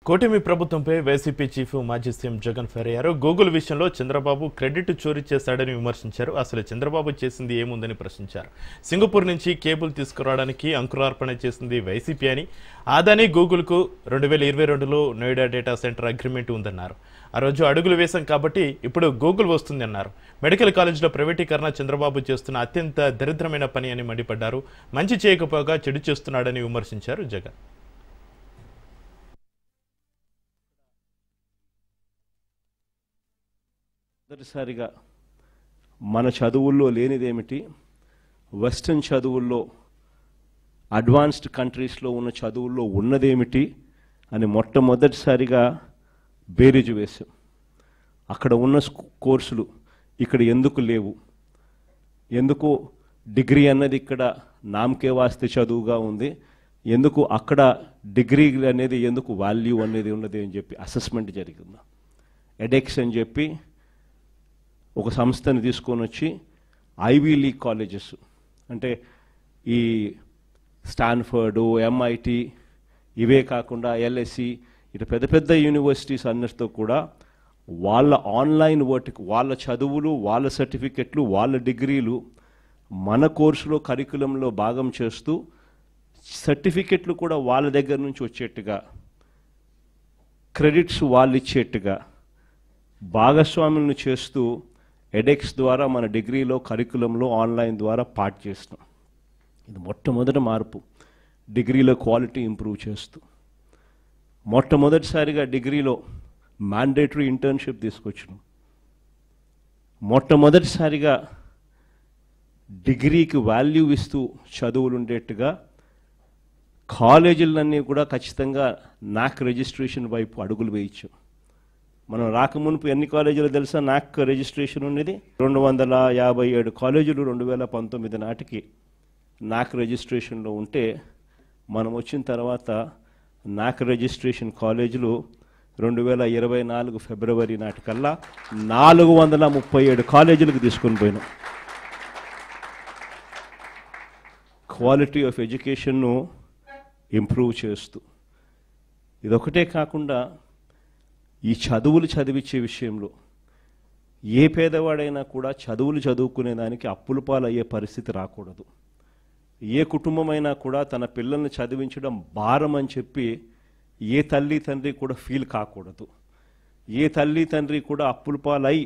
కూటమి ప్రభుత్వంపై YCP chief మాజీ సీఎం జగన్ ఫైర్ అయ్యారు. గూగుల్ విషయంలో చంద్రబాబు క్రెడిట్ చోరీ చేశాడని విమర్శించారు. అసలు చంద్రబాబు చేసింది ఏముందని ప్రశ్నించారు. సింగపూర్ నుంచి కేబుల్ తీసుకురావడానికి అంకురార్పణ చేసింది వైసీపీ అని, అదాని గూగుల్కు 2022లో నోయిడా డేటా సెంటర్ అగ్రిమెంట్ ఉందన్నారు. ఆ రోజు అడుగులు వేశాం కాబట్టి ఇప్పుడు గూగుల్ వస్తుంది అన్నారు. మెడికల్ కాలేజీలో ప్రైవేటీకరణ చంద్రబాబు చేస్తున్న అత్యంత దరిద్రమైన పని అని మండిపడ్డారు. మంచి చేయకపోగా చెడు చేస్తున్నాడని విమర్శించారు జగన్. మొదటిసారిగా మన చదువుల్లో లేనిదేమిటి, వెస్టర్న్ చదువుల్లో అడ్వాన్స్డ్ కంట్రీస్లో ఉన్న చదువుల్లో ఉన్నదేమిటి అని మొట్టమొదటిసారిగా బేరీజు వేశాం. అక్కడ ఉన్న కోర్సులు ఇక్కడ ఎందుకు లేవు, ఎందుకు డిగ్రీ అన్నది ఇక్కడ నామకే వాస్తే చదువుగా ఉంది, ఎందుకు అక్కడ డిగ్రీ అనేది ఎందుకు వాల్యూ అనేది ఉన్నది అని చెప్పి అసెస్మెంట్ జరిగింది. ఎడెక్స్ అని చెప్పి ఒక సంస్థని తీసుకొని వచ్చి ఐవీ లీగ్ కాలేజెస్ అంటే ఈ స్టాన్ఫర్డు, ఎంఐటి, ఇవే కాకుండా ఎల్ఎస్సి, ఇటు పెద్ద పెద్ద యూనివర్సిటీస్ అన్నిటితో కూడా వాళ్ళ ఆన్లైన్ వర్క్, వాళ్ళ చదువులు, వాళ్ళ సర్టిఫికెట్లు, వాళ్ళ డిగ్రీలు మన కోర్సులో కరికులంలో భాగం చేస్తూ సర్టిఫికెట్లు కూడా వాళ్ళ దగ్గర నుంచి వచ్చేట్టుగా, క్రెడిట్స్ వాళ్ళు ఇచ్చేట్టుగా భాగస్వాములను చేస్తూ ఎడెక్స్ ద్వారా మన డిగ్రీలో కరికులంలో ఆన్లైన్ ద్వారా పార్ట్ చేస్తాం. ఇది మొట్టమొదటి మార్పు. డిగ్రీలో క్వాలిటీ ఇంప్రూవ్ చేస్తూ మొట్టమొదటిసారిగా డిగ్రీలో మ్యాండేటరీ ఇంటర్న్షిప్ తీసుకొచ్చినాం. మొట్టమొదటిసారిగా డిగ్రీకి వాల్యూ ఇస్తూ చదువులు ఉండేట్టుగా కాలేజీలన్నీ కూడా ఖచ్చితంగా నాక్ రిజిస్ట్రేషన్ వైపు అడుగులు వేయించాం. మనం రాకమునుపు ఎన్ని కాలేజీలు తెలుసా నాక్ రిజిస్ట్రేషన్ ఉండేది? 257 కాలేజీలు 2019 నాటికి నాక్ రిజిస్ట్రేషన్లో ఉంటే, మనం వచ్చిన తర్వాత నాక్ రిజిస్ట్రేషన్ కాలేజీలు 2024 ఫిబ్రవరి నాటికల్లా 437 కాలేజీలకు తీసుకొని పోయినాం. క్వాలిటీ ఆఫ్ ఎడ్యుకేషన్ను ఇంప్రూవ్ చేస్తూ, ఇదొకటే కాకుండా ఈ చదువులు చదివించే విషయంలో ఏ పేదవాడైనా కూడా చదువులు చదువుకునేదానికి అప్పుల పాలయ్యే పరిస్థితి రాకూడదు. ఏ కుటుంబమైనా కూడా తన పిల్లల్ని చదివించడం భారం అని చెప్పి ఏ తల్లి తండ్రి కూడా ఫీల్ కాకూడదు. ఏ తల్లి తండ్రి కూడా అప్పుల పాలై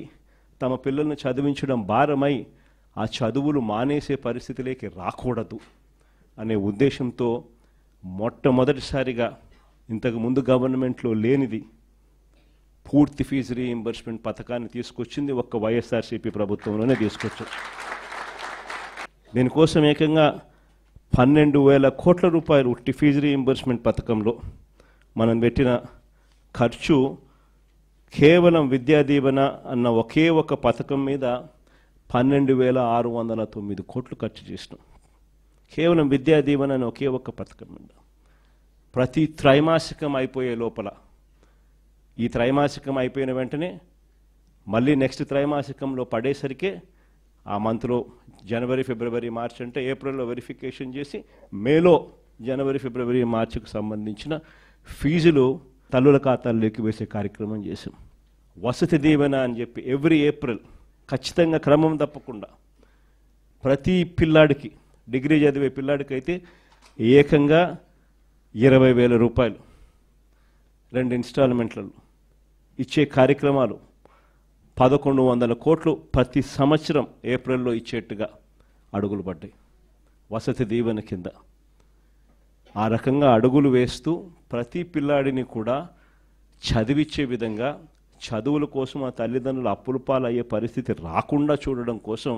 తమ పిల్లల్ని చదివించడం భారమై ఆ చదువులు మానేసే పరిస్థితిలోకి రాకూడదు అనే ఉద్దేశంతో మొట్టమొదటిసారిగా ఇంతకుముందు గవర్నమెంట్లో లేనిది పూర్తి ఫీజు రీయింబర్స్మెంట్ పథకాన్ని తీసుకొచ్చింది ఒక్క వైఎస్ఆర్సీపీ ప్రభుత్వంలోనే తీసుకొచ్చారు. దీనికోసం ఏకంగా 12,000 కోట్ల రూపాయలు ఉట్టి ఫీజు రీయింబర్స్మెంట్ పథకంలో మనం పెట్టిన ఖర్చు కేవలం విద్యా దీవెన అన్న ఒకే ఒక పథకం మీద 12,609 కోట్లు ఖర్చు చేసినాం. కేవలం విద్యా దీవెన అని ఒకే ఒక్క పథకం మీద. ప్రతి త్రైమాసికం అయిపోయే లోపల, ఈ త్రైమాసికం అయిపోయిన వెంటనే మళ్ళీ నెక్స్ట్ త్రైమాసికంలో పడేసరికే ఆ మంత్లో జనవరి, ఫిబ్రవరి, మార్చ్ అంటే ఏప్రిల్లో వెరిఫికేషన్ చేసి మేలో జనవరి, ఫిబ్రవరి, మార్చికి సంబంధించిన ఫీజులు తల్లుల ఖాతాల్లోకి వేసే కార్యక్రమం చేసాం. వసతి దీవెన అని చెప్పి ఎవ్రీ ఏప్రిల్ ఖచ్చితంగా క్రమం తప్పకుండా ప్రతి పిల్లాడికి, డిగ్రీ చదివే పిల్లాడికి అయితే ఏకంగా 20,000 రూపాయలు 2 ఇన్స్టాల్మెంట్లలో ఇచ్చే కార్యక్రమాలు 1,100 కోట్లు ప్రతి సంవత్సరం ఏప్రిల్లో ఇచ్చేట్టుగా అడుగులు పడ్డాయి వసతి దీవెన కింద. ఆ రకంగా అడుగులు వేస్తూ ప్రతి పిల్లాడిని కూడా చదివించే విధంగా, చదువుల కోసం ఆ తల్లిదండ్రులు అప్పుల పాలయ్యే పరిస్థితి రాకుండా చూడడం కోసం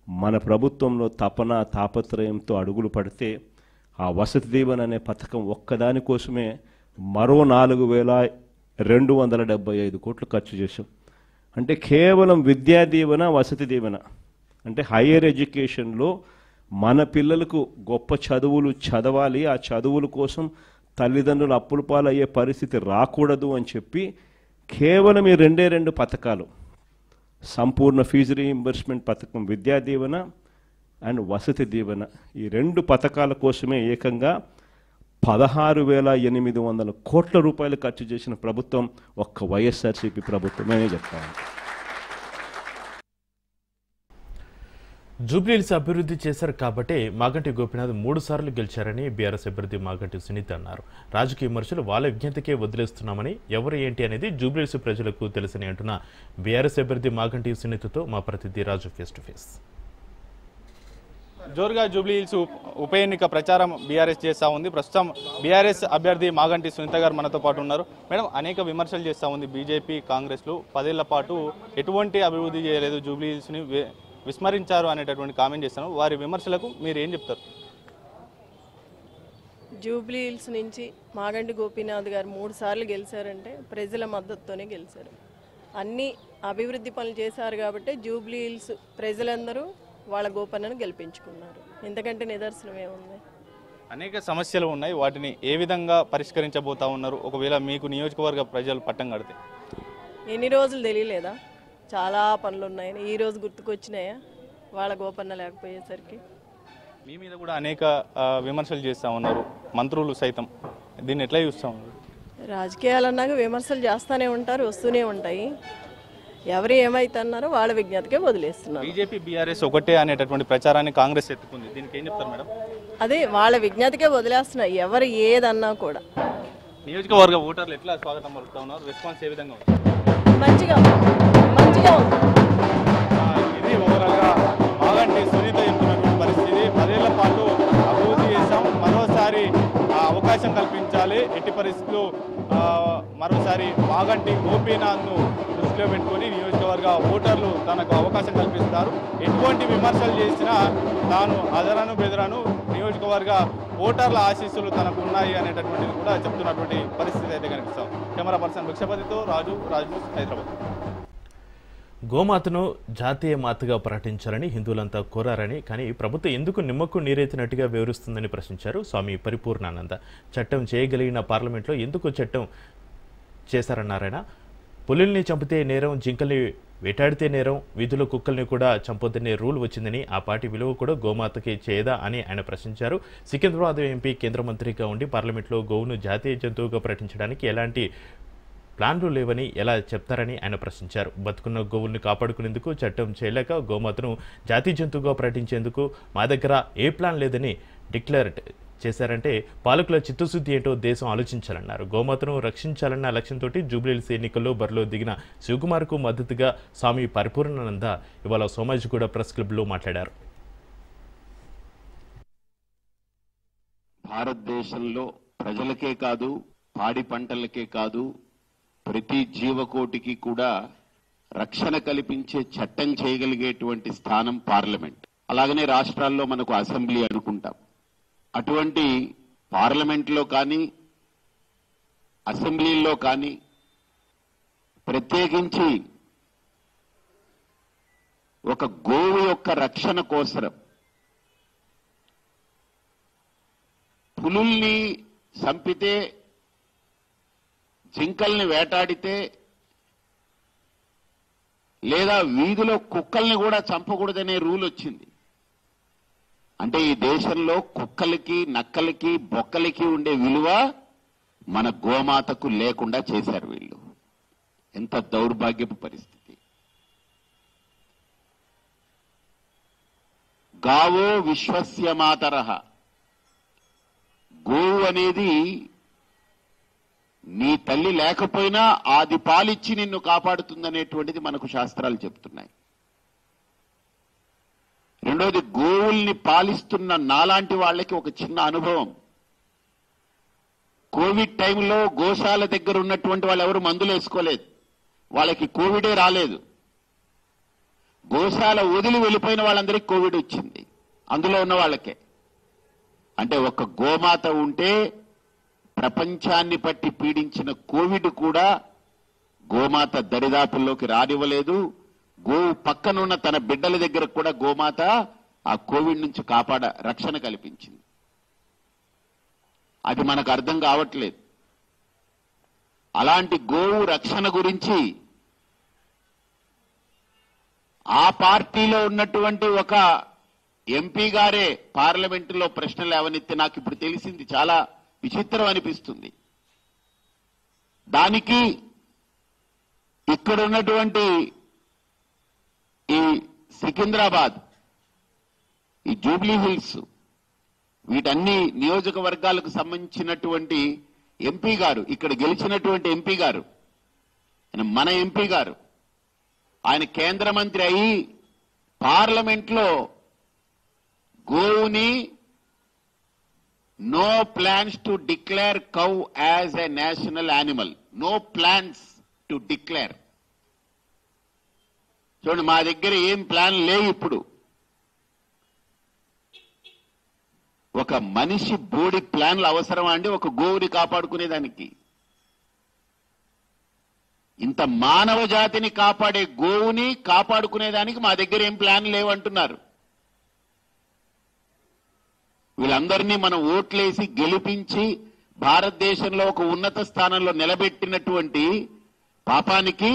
మన ప్రభుత్వంలో తపన తాపత్రయంతో అడుగులు పడితే ఆ వసతి దీవెన అనే పథకం ఒక్కదాని కోసమే మరో 4,275 కోట్లు ఖర్చు చేశాం. అంటే కేవలం విద్యా దీవెన, వసతి దీవెన అంటే హయ్యర్ ఎడ్యుకేషన్లో మన పిల్లలకు గొప్ప చదువులు చదవాలి, ఆ చదువుల కోసం తల్లిదండ్రులు అప్పుల పాలయ్యే పరిస్థితి రాకూడదు అని చెప్పి కేవలం ఈ 2 పథకాలు, సంపూర్ణ ఫీజు రీయింబర్స్మెంట్ పథకం విద్యా దీవెన అండ్ వసతి దీవెన, ఈ 2 పథకాల కోసమే ఏకంగా 16,800 కోట్ల రూపాయలు ఖర్చు చేసిన ప్రభుత్వం ఒక్క వైఎస్ఆర్సీపీ ప్రభుత్వమే చెప్తాను. జూబ్లీహిల్స్ అభివృద్ధి చేశారు కాబట్టి మాగంటి గోపీనాథ్ 3 సార్లు గెలిచారని బీఆర్ఎస్ అభ్యర్థి మాగంటి సునీత అన్నారు. రాజకీయ విమర్శలు వాళ్ళ విజ్ఞతకే వదిలేస్తున్నామని, ఎవరు ఏంటి అనేది జూబ్లీహిల్స్ ప్రజలకు తెలుసని అంటున్న బీఆర్ఎస్ అభ్యర్థి మాగంటి సునీతతో మా ప్రతినిధి రాజు ఫేస్ టు ఫేస్. జోరుగా జూబ్లీహిల్స్ ఉప ఎన్నిక ప్రచారం బీఆర్ఎస్ చేస్తూ ఉంది. ప్రస్తుతం బీఆర్ఎస్ అభ్యర్థి మాగంటి సునీత గారు మనతో పాటు ఉన్నారు. మేడం, అనేక విమర్శలు చేస్తూ ఉంది బీజేపీ కాంగ్రెస్లు 10 ఏళ్ల పాటు ఎటువంటి అభివృద్ధి చేయలేదు, జూబ్లీహిల్స్ని విస్మరించారు అనేటటువంటి కామెంట్ చేస్తాను. వారి విమర్శలకు మీరు ఏం చెప్తారు? జూబ్లీహిల్స్ నుంచి మాగంటి గోపీనాథ్ గారు 3 సార్లు గెలిచారంటే ప్రజల మద్దతుతోనే గెలిచారు. అన్ని అభివృద్ధి పనులు చేశారు కాబట్టి జూబ్లీహిల్స్ ప్రజలందరూ వాళ్ళ గోపన్నను గెలిపించుకున్నారు. ఎందుకంటే నిదర్శనం ఏముంది? అనేక సమస్యలు ఉన్నాయి, వాటిని ఏ విధంగా పరిష్కరించబోతా ఉన్నారు? ఒకవేళ మీకు నియోజకవర్గ ప్రజలు పట్టం కడితే ఎన్ని రోజులు తెలియలేదా? చాలా పనులు ఉన్నాయని ఈ రోజు గుర్తుకొచ్చినాయా వాళ్ళ గోపన్న లేకపోయేసరికి? మీ మీద కూడా అనేక విమర్శలు చేస్తూ ఉన్నారు మంత్రులు సైతం. దీన్ని ఎట్లా చూస్తూ ఉన్నారు? రాజకీయాలు అన్నాక విమర్శలు చేస్తూనే ఉంటారు, వస్తూనే ఉంటాయి. ఎవరు ఏమైతున్నారో వాళ్ళ విజ్ఞతకే వదిలేస్తున్నారు. బీజేపీ బీఆర్ఎస్ ఒకటే అనేటటువంటి ప్రచారాన్ని కాంగ్రెస్ ఎత్తుకుంది. దీనికి ఏం చెప్తారు మేడం? అదే వాళ్ళ విజ్ఞతకే వదిలేస్తున్నారు, ఎవరు ఏదన్నా కూడా. నియోజకవర్గ ఓటర్లు ఎట్లా స్వాగతం పలుకుతా ఉన్నారు? రెస్పాన్స్ ఏ విధంగా ఉంది? మంచిగా ఉంది. ఇది ఓవరాల్గా మాగంటి సునీత చెప్తున్నటువంటి పరిస్థితి. 10 ఏళ్ల పాటు అభివృద్ధి చేశాం, మరోసారి అవకాశం కల్పించాలి. ఎట్టి పరిస్థితులు మరోసారి మాగంటి గోపీనాథ్ను దృష్టిలో పెట్టుకొని నియోజకవర్గ ఓటర్లు తనకు అవకాశం కల్పిస్తారు. ఎటువంటి విమర్శలు చేసినా తాను అదరాను బెదరాను, నియోజకవర్గ ఓటర్ల ఆశీస్సులు తనకు ఉన్నాయి అనేటటువంటిది కూడా చెప్తున్నటువంటి పరిస్థితి అయితే కనిపిస్తాం. కెమెరా పర్సన్ భిక్షపతితో రాజు న్యూస్, హైదరాబాద్. గోమాతను జాతీయ మాతగా ప్రకటించాలని హిందువులంతా కోరారని, కానీ ప్రభుత్వం ఎందుకు నిమ్మకు నీరెత్తినట్టుగా వివరిస్తుందని ప్రశ్నించారు స్వామి పరిపూర్ణానంద. చట్టం చేయగలిగిన పార్లమెంట్లో ఎందుకు చట్టం చేశారన్నారాయణ. పులుల్ని చంపితే నేరం, జింకల్ని వేటాడితే నేరం, వీధుల కుక్కల్ని కూడా చంపొద్దనే రూల్ వచ్చిందని, ఆ పార్టీ విలువ కూడా గోమాతకి చేయదా అని ఆయన ప్రశ్నించారు. సికింద్రాబాద్ ఎంపీ కేంద్ర మంత్రిగా ఉండి పార్లమెంట్లో గోవును జాతీయ జంతువుగా ప్రకటించడానికి ఎలాంటి ప్లాన్లు లేవని ఎలా చెప్తారని ఆయన ప్రశ్నించారు. బతుకున్న గోవుల్ని కాపాడుకునేందుకు చట్టం చేయలేక గోమాతను జాతీయ జంతువుగా ప్రకటించేందుకు మా దగ్గర ఏ ప్లాన్ లేదని డిక్లేర్ చేశారంటే పాలకుల చిత్తశుద్ధి ఏంటో దేశం ఆలోచించాలన్నారు. గోమాతను రక్షించాలన్న లక్ష్యంతో జూబ్లీహిల్స్ ఎన్నికల్లో బరిలో దిగిన శివకుమార్కు మద్దతుగా స్వామి పరిపూర్ణానంద ఇవాళ సోమాజిగూడ ప్రెస్ క్లబ్లో మాట్లాడారు. భారతదేశంలో ప్రజలకే కాదు, పాడి పంటలకే కాదు, ప్రతి జీవకోటికి కూడా రక్షణ కల్పించే చట్టం చేయగలిగేటువంటి స్థానం పార్లమెంట్. అలాగనే రాష్ట్రాల్లో మనకు అసెంబ్లీ అనుకుంటాం. అటువంటి పార్లమెంట్లో కానీ అసెంబ్లీల్లో కానీ ప్రత్యేకించి ఒక గోవు యొక్క రక్షణ కోసరం పులుల్ని చంపితే, జింకల్ని వేటాడితే, లేదా వీధిలో కుక్కల్ని కూడా చంపకూడదనే రూల్ వచ్చింది. అంటే ఈ దేశంలో కుక్కలకి, నక్కలకి, బొక్కలకి ఉండే విలువ మన గోమాతకు లేకుండా చేశారు వీళ్ళు. ఎంత దౌర్భాగ్యపు పరిస్థితి. గావో విశ్వస్య మాతరః. గోవు అనేది నీ తల్లి లేకపోయినా ఆది పాలిచ్చి నిన్ను కాపాడుతుందనేటువంటిది మనకు శాస్త్రాలు చెప్తున్నాయి. రెండోది, గోవుల్ని పాలిస్తున్న నాలాంటి వాళ్ళకి ఒక చిన్న అనుభవం. కోవిడ్ టైంలో గోశాల దగ్గర ఉన్నటువంటి వాళ్ళు ఎవరు మందులు వేసుకోలేదు, వాళ్ళకి కోవిడే రాలేదు. గోశాల వదిలి వెళ్ళిపోయిన వాళ్ళందరికీ కోవిడ్ వచ్చింది, అందులో ఉన్న వాళ్ళకే. అంటే ఒక గోమాత ఉంటే ప్రపంచాన్ని పట్టి పీడించిన కోవిడ్ కూడా గోమాత దరిదాపుల్లోకి రానివ్వలేదు. గోవు పక్కనున్న తన బిడ్డల దగ్గర కూడా గోమాత ఆ కోవిడ్ నుంచి రక్షణ కల్పించింది. అది మనకు అర్థం కావట్లేదు. అలాంటి గోవు రక్షణ గురించి ఆ పార్టీలో ఉన్నటువంటి ఒక ఎంపీ గారే పార్లమెంటులో ప్రశ్నలు లేవనెత్తి, నాకు ఇప్పుడు తెలిసింది చాలా విచిత్రం అనిపిస్తుంది. దానికి ఇక్కడ ఉన్నటువంటి ఈ సికింద్రాబాద్, ఈ జూబ్లీ హిల్స్, వీటన్ని నియోజకవర్గాలకు సంబంధించినటువంటి ఎంపీ గారు, ఇక్కడ గెలిచినటువంటి ఎంపీ గారు, మన ఎంపీ గారు, ఆయన కేంద్ర మంత్రి అయి పార్లమెంట్లో గోవుని no plans to declare cow as a national animal, no plans to declare. చూడండి, మా దగ్గర ఏం ప్లాన్ లేవు. ఇప్పుడు ఒక మనిషి బోడి ప్లాన్లు అవసరమా అండి ఒక గోవుని కాపాడుకునేదానికి? ఇంత మానవ జాతిని కాపాడే గోవుని కాపాడుకునేదానికి మా దగ్గర ఏం ప్లాన్ లేవంటున్నారు. వీళ్ళందరినీ మనం ఓట్లేసి గెలిపించి భారతదేశంలో ఒక ఉన్నత స్థానంలో నిలబెట్టినటువంటి పాపానికి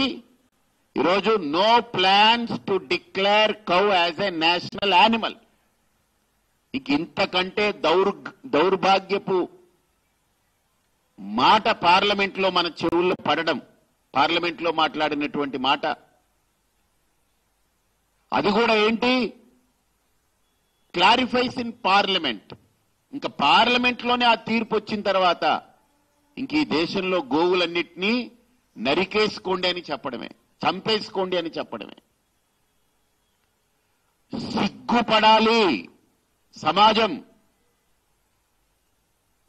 ఈరోజు no plans to declare cow as a national animal. ఇక ఇంతకంటే దౌర్భాగ్యపు మాట పార్లమెంట్లో మన చెవుల్లో పడడం, పార్లమెంట్లో మాట్లాడినటువంటి మాట. అది కూడా ఏంటి, క్లారిఫైస్ ఇన్ పార్లమెంట్. ఇంకా పార్లమెంట్లోనే ఆ తీర్పు వచ్చిన తర్వాత ఇంక ఈ దేశంలో గోవులన్నింటినీ నరికేసుకోండి అని చెప్పడమే, చంపేసుకోండి అని చెప్పడమే. సిగ్గుపడాలి సమాజం.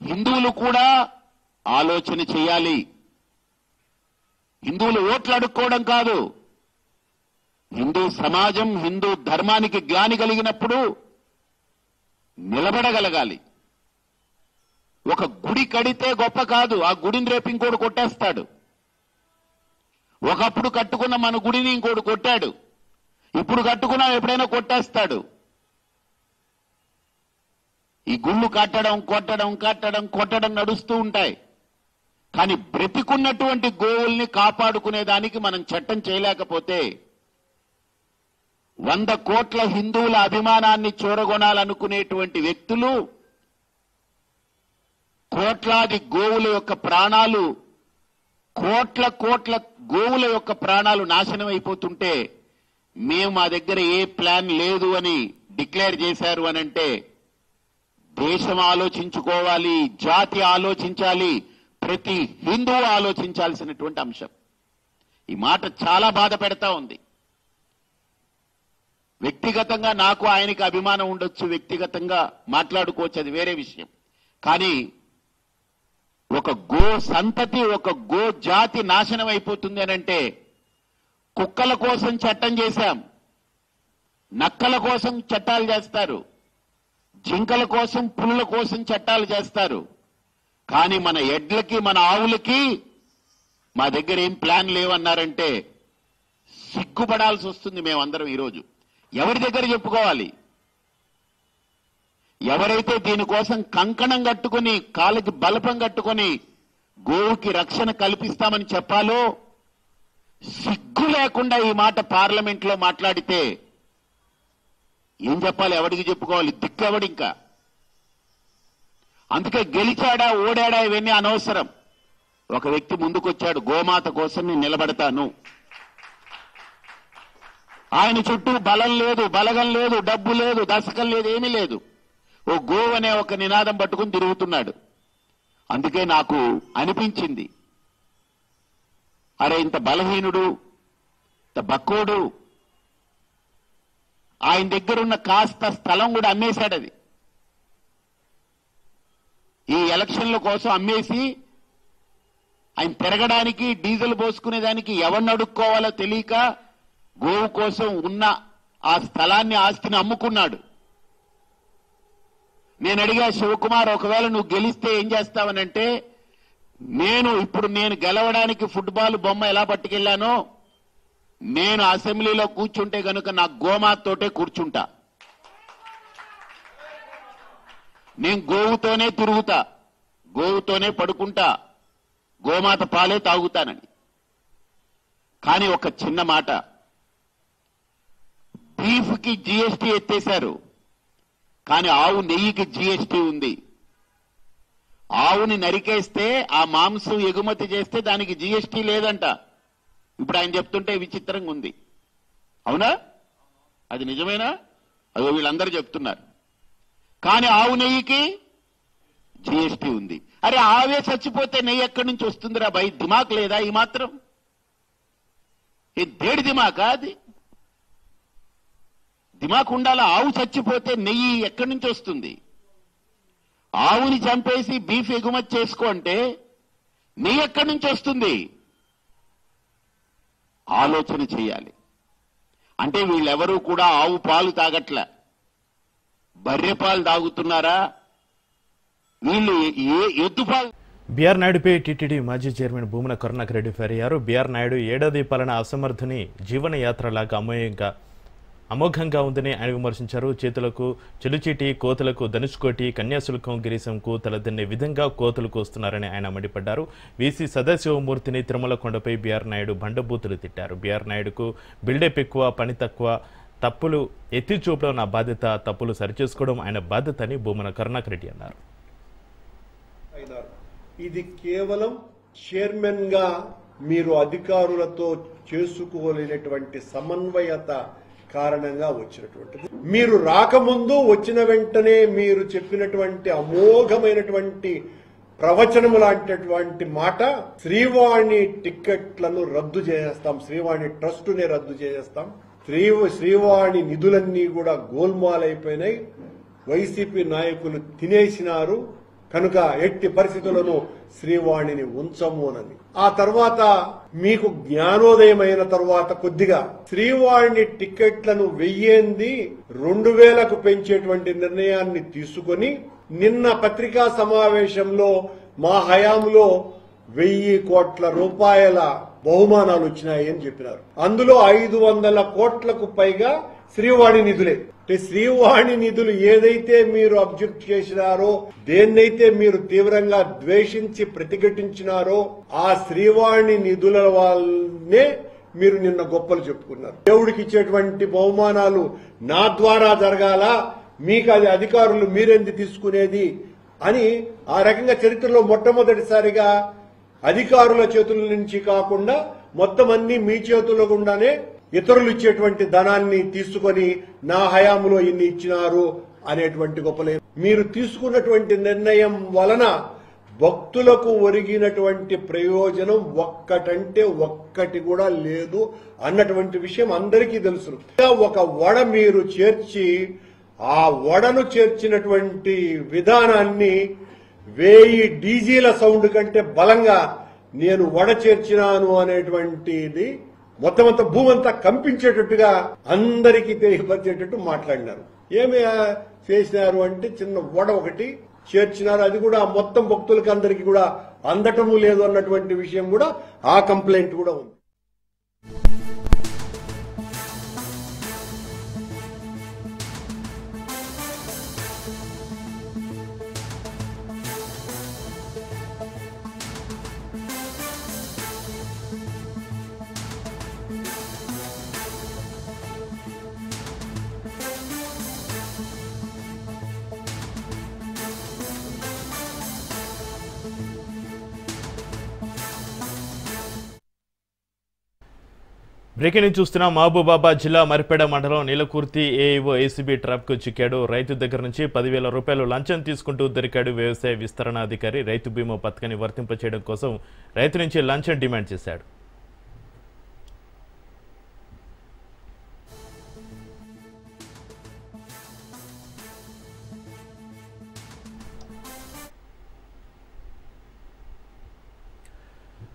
హిందువులు కూడా ఆలోచన చేయాలి. హిందువులు ఓట్లు అడుక్కోవడం కాదు, హిందూ సమాజం హిందూ ధర్మానికి గ్లాని కలిగినప్పుడు నిలబడగలగాలి. ఒక గుడి కడితే గొప్ప కాదు, ఆ గుడిని రేపు ఇంకోటి కొట్టేస్తాడు. ఒకప్పుడు కట్టుకున్న మన గుడిని ఇంకోటి కొట్టాడు, ఇప్పుడు కట్టుకున్నా ఎప్పుడైనా కొట్టేస్తాడు. ఈ గుళ్ళు కట్టడం కొట్టడం కట్టడం కొట్టడం నడుస్తూ ఉంటాయి. కానీ బ్రతికున్నటువంటి గోవుల్ని కాపాడుకునేదానికి మనం చట్టం చేయలేకపోతే 100 కోట్ల హిందువుల అభిమానాన్ని చూరగొనాలనుకునేటువంటి వ్యక్తులు కోట్లాది గోవుల యొక్క ప్రాణాలు, కోట్ల గోవుల యొక్క ప్రాణాలు నాశనం అయిపోతుంటే మేము మా దగ్గర ఏ ప్లాన్ లేదు అని డిక్లేర్ చేశారు అనంటే దేశం ఆలోచించుకోవాలి, జాతి ఆలోచించాలి, ప్రతి హిందువు ఆలోచించాల్సినటువంటి అంశం. ఈ మాట చాలా బాధ పెడతా ఉంది. వ్యక్తిగతంగా నాకు ఆయనకి అభిమానం ఉండొచ్చు, వ్యక్తిగతంగా మాట్లాడుకోవచ్చు, అది వేరే విషయం. కానీ ఒక గో సంతతి, ఒక గో జాతి నాశనం అయిపోతుంది అనంటే కుక్కల కోసం చట్టం చేశాం, నక్కల కోసం చట్టాలు చేస్తారు, జింకల కోసం పులుల కోసం చట్టాలు చేస్తారు. కానీ మన ఎడ్లకి మన ఆవులకి మా దగ్గర ఏం ప్లాన్ లేవన్నారంటే సిగ్గుపడాల్సి వస్తుంది మేమందరం. ఈరోజు ఎవరి దగ్గర చెప్పుకోవాలి? ఎవరైతే దీనికోసం కంకణం కట్టుకుని కాళ్ళకి బలపం కట్టుకుని గోవుకి రక్షణ కల్పిస్తామని చెప్పాలో సిగ్గు లేకుండా ఈ మాట పార్లమెంట్లో మాట్లాడితే ఏం చెప్పాలి? ఎవరికి చెప్పుకోవాలి? దిక్కెవడు ఇంకా? అందుకే గెలిచాడా ఓడాడా ఇవన్నీ అనవసరం. ఒక వ్యక్తి ముందుకొచ్చాడు, గోమాత కోసం నేను నిలబడతాను. ఆయన చుట్టూ బలం లేదు, బలగం లేదు, డబ్బు లేదు, దశకం లేదు, ఏమీ లేదు. ఓ గోవు అనే ఒక నినాదం పట్టుకుని తిరుగుతున్నాడు. అందుకే నాకు అనిపించింది, అరే ఇంత బలహీనుడు, ఇంత బక్కోడు, ఆయన దగ్గరున్న కాస్త స్థలం కూడా అమ్మేశాడు. అది ఈ ఎలక్షన్ల కోసం అమ్మేసి ఆయన తిరగడానికి, డీజిల్ పోసుకునేదానికి ఎవరిని అడుక్కోవాలో తెలియక గోవు కోసం ఉన్న ఆ స్థలాన్ని, ఆస్తిని అమ్ముకున్నాడు. నేను అడిగా, శివకుమార్ ఒకవేళ నువ్వు గెలిస్తే ఏం చేస్తావనంటే, ఇప్పుడు నేను గెలవడానికి ఫుట్బాల్ బొమ్మ ఎలా పట్టుకెళ్లానో నేను అసెంబ్లీలో కూర్చుంటే గనుక నా గోమాతతోటే కూర్చుంటా, నేను గోవుతోనే తిరుగుతా, గోవుతోనే పడుకుంటా, గోమాత పాలే తాగుతానని. కానీ ఒక చిన్న మాట, బీఫ్కి జీఎస్టీ ఎత్తేశారు, కానీ ఆవు నెయ్యికి జీఎస్టీ ఉంది. ఆవుని నరికేస్తే ఆ మాంసం ఎగుమతి చేస్తే దానికి జీఎస్టీ లేదంట. ఇప్పుడు ఆయన చెప్తుంటే విచిత్రంగా ఉంది. అవునా? అది నిజమేనా? అదో వీళ్ళందరూ చెప్తున్నారు. కానీ ఆవు నెయ్యికి జీఎస్టీ ఉంది. అరే ఆవే చచ్చిపోతే నెయ్యి ఎక్కడి నుంచి వస్తుందిరా భయ్? దిమాక్ లేదా ఈ మాత్రం? దేడి దిమాకా అది? దిమాక్ ఉండాలా? ఆవు చచ్చిపోతే నెయ్యి ఎక్కడి నుంచి వస్తుంది? ఆవుని చంపేసి బీఫ్ ఎగుమతి చేసుకో అంటే నెయ్యి ఎక్కడి నుంచి వస్తుంది? ఆలోచన చేయాలి. అంటే వీళ్ళెవరూ కూడా ఆవు పాలు తాగట్లే, బర్రె పాలు తాగుతున్నారా? వీళ్ళు ఎద్దు పాలు. బీఆర్ నాయుడుపై టీటీడీ మాజీ చైర్మన్ భూమన కరుణాకర్ రెడ్డి ఫైర్ అయ్యారు. బీఆర్ నాయుడు ఏడాది పాలన అసమర్థుని జీవన యాత్రలాగా అమోఘంగా ఉందని ఆయన విమర్శించారు. చేతులకు చెలుచీటి, కోతలకు ధనుష్కోటి, కన్యాశుల్కం, గిరీశంకు తలదన్నే విధంగా కోతలకు వస్తున్నారని ఆయన మండిపడ్డారు. వీసీ సదాశివమూర్తిని తిరుమల కొండపై బీఆర్ నాయుడు బండబూతులు తిట్టారు. బీఆర్ నాయుడుకు బిల్డప్ ఎక్కువ, పని తక్కువ, తప్పులు ఎత్తి చూపడం నా బాధ్యత, తప్పులు సరిచేసుకోవడం ఆయన బాధ్యత అని భూమన కరుణాకర్ రెడ్డి అన్నారు. ఇది కేవలం చైర్మన్ గా మీరు అధికారులతో చేసుకోలేనటువంటి సమన్వయత కారణంగా వచ్చినటువంటిది. మీరు రాకముందు వచ్చిన వెంటనే మీరు చెప్పినటువంటి అమోఘమైనటువంటి ప్రవచనము లాంటిటువంటి మాట, శ్రీవాణి టిక్కెట్లను రద్దు చేస్తాం, శ్రీవాణి ట్రస్టునే రద్దు చేస్తాం, శ్రీవాణి నిధులన్నీ కూడా గోల్మాల్ అయిపోయినాయి, వైసీపీ నాయకులు తినేసినారు కనుక ఎట్టి పరిస్థితులను శ్రీవాణిని ఉంచము అని. ఆ తర్వాత మీకు జ్ఞానోదయం అయిన తర్వాత కొద్దిగా శ్రీవాణి టికెట్లను 2000కు పెంచేటువంటి నిర్ణయాన్ని తీసుకొని నిన్న పత్రికా సమావేశంలో మా హయాంలో 1000 కోట్ల రూపాయల బహుమానాలు వచ్చినాయని చెప్పినారు. అందులో 500 కోట్లకు పైగా శ్రీవాణి నిధులే. శ్రీవాణి నిధులు ఏదైతే మీరు అబ్జెక్ట్ చేసినారో, దేన్నైతే మీరు తీవ్రంగా ద్వేషించి ప్రతిఘటించినారో, ఆ శ్రీవాణి నిధుల వాళ్ళనే మీరు నిన్న గొప్పలు చెప్పుకున్నారు. దేవుడికి ఇచ్చేటువంటి బహుమానాలు నా ద్వారా జరగాల, మీకు అది అధికారులు మీరెందుకు తీసుకునేది అని ఆ రకంగా చరిత్రలో మొట్టమొదటిసారిగా అధికారుల చేతుల నుంచి కాకుండా మొత్తం అన్ని మీ చేతుల గుండానే ఇతరులు ఇచ్చేటువంటి ధనాన్ని తీసుకొని నా హయాంలో ఇన్ని ఇచ్చినారు అనేటువంటి గొప్పలే. మీరు తీసుకున్నటువంటి నిర్ణయం వలన భక్తులకు ఒరిగినటువంటి ప్రయోజనం ఒక్కటంటే ఒక్కటి కూడా లేదు అన్నటువంటి విషయం అందరికీ తెలుసు. ఒక వడ మీరు చేర్చి ఆ వడను చేర్చినటువంటి విధానాన్ని 1000 డీజీల సౌండ్ కంటే బలంగా నేను వడ చేర్చినాను అనేటువంటిది మొత్తం అంతా భూమంతా కంపించేటట్టుగా అందరికీ తెలియపరిచేటట్టు మాట్లాడినారు. ఏమి చేసినారు అంటే చిన్న వడ ఒకటి చేర్చినారు, అది కూడా మొత్తం భక్తులకి అందరికీ కూడా అందటము లేదు అన్నటువంటి విషయం కూడా ఆ కంప్లైంట్ కూడా ఉంది. బ్రేకింగ్ న్యూస్ చూస్తున్నా. మహబూబాబాద్ జిల్లా మరిపేడ మండలం నీలకుర్తి ఏఈఓ ఏసీబీ ట్రాప్కు చిక్కాడు. రైతు దగ్గర నుంచి 10,000 రూపాయలు లంచం తీసుకుంటూ దొరికాడు. వ్యవసాయ విస్తరణ అధికారి రైతు బీమా పథకాన్ని వర్తింపచేయడం కోసం రైతు నుంచి లంచం డిమాండ్ చేశాడు.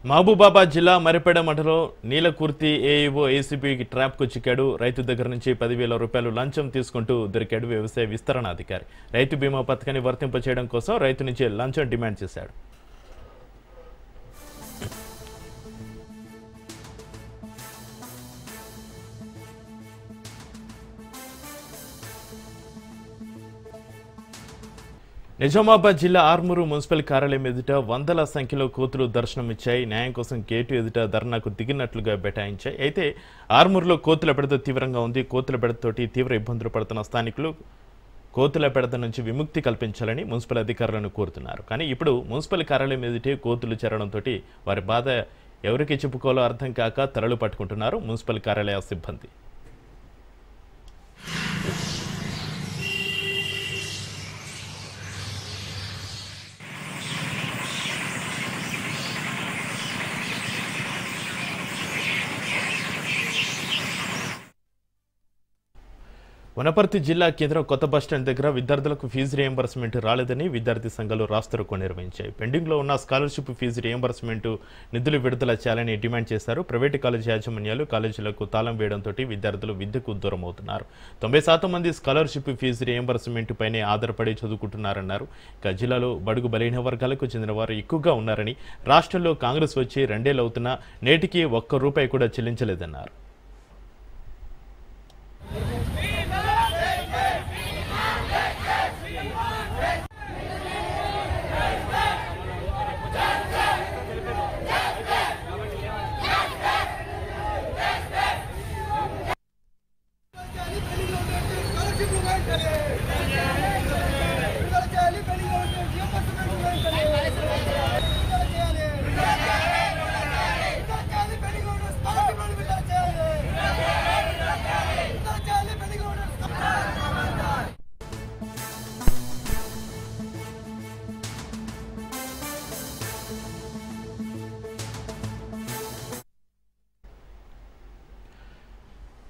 మహబూబాబాద్ జిల్లా మరిపేడ మండలం నీలకుర్తి ఏఈఓ ఏసీబీ ట్రాప్కు చిక్కాడు. రైతు దగ్గర నుంచి 10,000 రూపాయలు లంచం తీసుకుంటూ దొరికాడు. వ్యవసాయ విస్తరణ అధికారి రైతు బీమా పథకాన్ని వర్తింపచేయడం కోసం రైతు నుంచి లంచం డిమాండ్ చేశాడు. నిజామాబాద్ జిల్లా ఆర్మూరు మున్సిపల్ కార్యాలయం ఎదుట వందల సంఖ్యలో కోతులు దర్శనమిచ్చాయి. న్యాయం కోసం గేటు ఎదుట ధర్నాకు దిగినట్లుగా బెటాయించాయి. అయితే ఆర్మూరులో కోతుల బెడద తీవ్రంగా ఉంది. కోతుల బెడదతోటి తీవ్ర ఇబ్బందులు పడుతున్న స్థానికులు కోతుల పెడత నుంచి విముక్తి కల్పించాలని మున్సిపల్ అధికారులను కోరుతున్నారు. కానీ ఇప్పుడు మున్సిపల్ కార్యాలయం ఎదుటే కోతులు చేరడంతో వారి బాధ ఎవరికి చెప్పుకోవాలో అర్థం కాక తలలు పట్టుకుంటున్నారు మున్సిపల్ కార్యాలయ సిబ్బంది. వనపర్తి జిల్లా కేంద్రం కొత్త బస్టాండ్ దగ్గర విద్యార్థులకు ఫీజు రియంబర్స్మెంట్ రాలేదని విద్యార్థి సంఘాలు రాస్తారోకో నిర్వహించాయి. పెండింగ్లో ఉన్న స్కాలర్షిప్ ఫీజు రియంబర్స్మెంట్ నిధులు విడుదల చేయాలని డిమాండ్ చేశారు. ప్రైవేటు కాలేజీ యాజమాన్యాలు కాలేజీలకు తాళం వేయడంతో విద్యార్థులు విద్యకు దూరం అవుతున్నారు. 90% మంది స్కాలర్షిప్ ఫీజు రియంబర్స్మెంట్ పైనే ఆధారపడి చదువుకుంటున్నారన్నారు. ఇక జిల్లాలో బడుగు బలహీన వర్గాలకు చెందిన వారు ఎక్కువగా ఉన్నారని, రాష్ట్రంలో కాంగ్రెస్ వచ్చి 2 ఏళ్లు అవుతున్నా నేటికి ₹1 కూడా చెల్లించలేదన్నారు.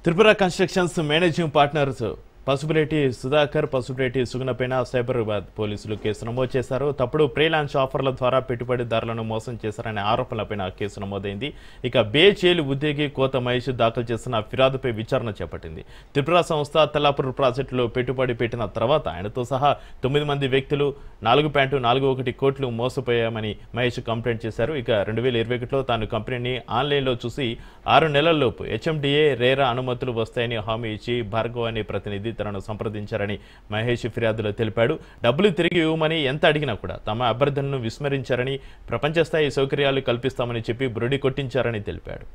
Tripura constructions managing partners Pasupuleti Sudhakar, Pasupuleti సుగుణపైన సైబరాబాద్ పోలీసులు కేసు నమోదు చేశారు. తప్పుడు ప్రీ లాంచ్ ఆఫర్ల ద్వారా పెట్టుబడిదారులను మోసం చేశారనే ఆరోపణలపైన కేసు నమోదైంది. ఇక BHEL ఉద్యోగి కోత మహేష్ దాఖలు చేసిన ఫిర్యాదుపై విచారణ చేపట్టింది. త్రిపుర సంస్థ తెల్లాపూర్ ప్రాజెక్టులో పెట్టుబడి పెట్టిన తర్వాత ఆయనతో సహా 9 మంది వ్యక్తులు 4.41 కోట్లు మోసపోయామని మహేష్ కంప్లైంట్ చేశారు. ఇక 2021లో తాను కంపెనీని ఆన్లైన్లో చూసి 6 నెలల్లోపు HMDA రేరా అనుమతులు వస్తాయని హామీ ఇచ్చి భార్గవ్ అనే ప్రతినిధి తనను సంప్రదించారని మహేష్ ఫిర్యాదులో తెలిపాడు. డబ్బులు తిరిగి ఇవ్వమని ఎంత అడిగినా కూడా తమ అభ్యర్థనను విస్మరించారని, ప్రపంచ స్థాయి సౌకర్యాలు కల్పిస్తామని చెప్పి బురడి కొట్టించారని తెలిపాడు.